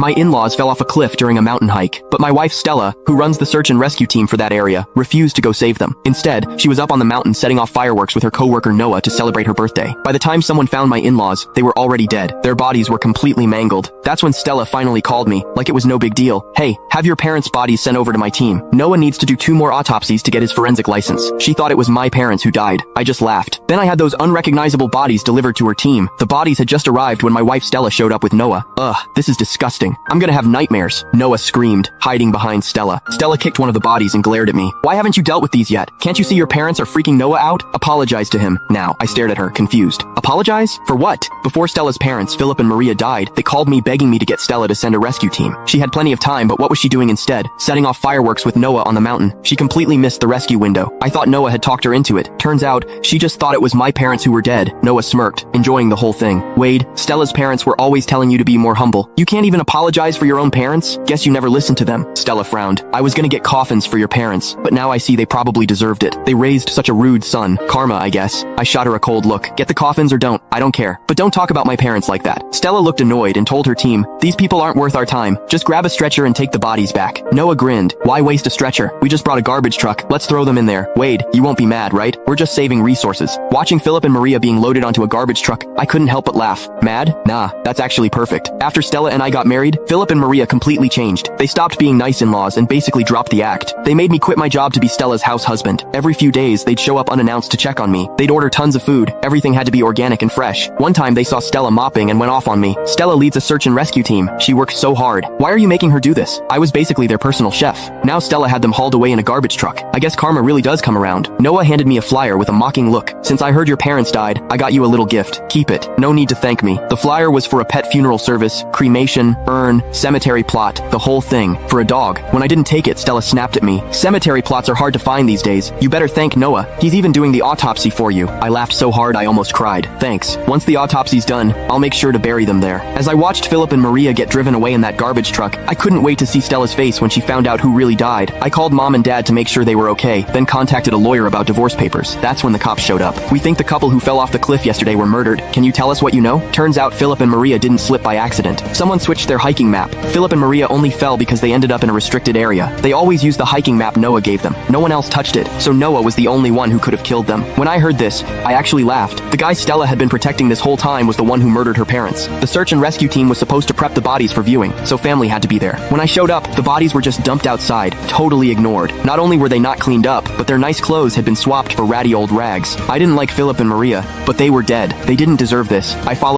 My in-laws fell off a cliff during a mountain hike, but my wife Stella, who runs the search and rescue team for that area, refused to go save them. Instead, she was up on the mountain setting off fireworks with her coworker Noah to celebrate her birthday. By the time someone found my in-laws, they were already dead. Their bodies were completely mangled. That's when Stella finally called me, like it was no big deal. Hey, have your parents' bodies sent over to my team. Noah needs to do 2 more autopsies to get his forensic license. She thought it was my parents who died. I just laughed. Then I had those unrecognizable bodies delivered to her team. The bodies had just arrived when my wife Stella showed up with Noah. Ugh, this is disgusting. I'm gonna have nightmares. Noah screamed, hiding behind Stella. Stella kicked one of the bodies and glared at me. Why haven't you dealt with these yet? Can't you see your parents are freaking Noah out? Apologize to him. Now, I stared at her, confused. Apologize? For what? Before Stella's parents, Philip and Maria, died, they called me begging me to get Stella to send a rescue team. She had plenty of time, but what was she doing instead? Setting off fireworks with Noah on the mountain. She completely missed the rescue window. I thought Noah had talked her into it. Turns out, she just thought it was my parents who were dead. Noah smirked, enjoying the whole thing. Wade, Stella's parents were always telling you to be more humble. You can't even apologize for your own parents? Guess you never listened to them. Stella frowned. I was gonna get coffins for your parents, but now I see they probably deserved it. They raised such a rude son. Karma, I guess. I shot her a cold look. Get the coffins or don't. I don't care. But don't talk about my parents like that. Stella looked annoyed and told her team, these people aren't worth our time. Just grab a stretcher and take the bodies back. Noah grinned. Why waste a stretcher? We just brought a garbage truck. Let's throw them in there. Wade, you won't be mad, right? We're just saving resources. Watching Philip and Maria being loaded onto a garbage truck, I couldn't help but laugh. Mad? Nah, that's actually perfect. After Stella and I got married, Philip and Maria completely changed. They stopped being nice in-laws and basically dropped the act. They made me quit my job to be Stella's house husband. Every few days, they'd show up unannounced to check on me. They'd order tons of food. Everything had to be organic and fresh. One time they saw Stella mopping and went off on me. Stella leads a search and rescue team. She works so hard. Why are you making her do this? I was basically their personal chef. Now Stella had them hauled away in a garbage truck. I guess karma really does come around. Noah handed me a flyer with a mocking look. Since I heard your parents died, I got you a little gift. Keep it. No need to thank me. The flyer was for a pet funeral service, cremation, urn, cemetery plot, the whole thing. For a dog. When I didn't take it, Stella snapped at me. Cemetery plots are hard to find these days. You better thank Noah. He's even doing the autopsy for you. I laughed so hard I almost cried. Thanks. Once the autopsy's done, I'll make sure to bury them there. As I watched Philip and Maria get driven away in that garbage truck, I couldn't wait to see Stella's face when she found out who really died. I called mom and dad to make sure they were okay, then contacted a lawyer about divorce papers. That's when the cops showed up. We think the couple who fell off the cliff yesterday were murdered. Can you tell us what you know? Turns out Philip and Maria didn't slip by accident. Someone switched their hiking map. Philip and Maria only fell because they ended up in a restricted area. They always used the hiking map Noah gave them. No one else touched it, so Noah was the only one who could have killed them. When I heard this, I actually laughed. The guy Stella had been protecting this whole time was the one who murdered her parents. The search and rescue team was supposed to prep the bodies for viewing, so family had to be there. When I showed up, the bodies were just dumped outside, totally ignored. Not only were they not cleaned up, but their nice clothes had been swapped for ratty old rags. I didn't like Philip and Maria, but they were dead. They didn't deserve this. I followed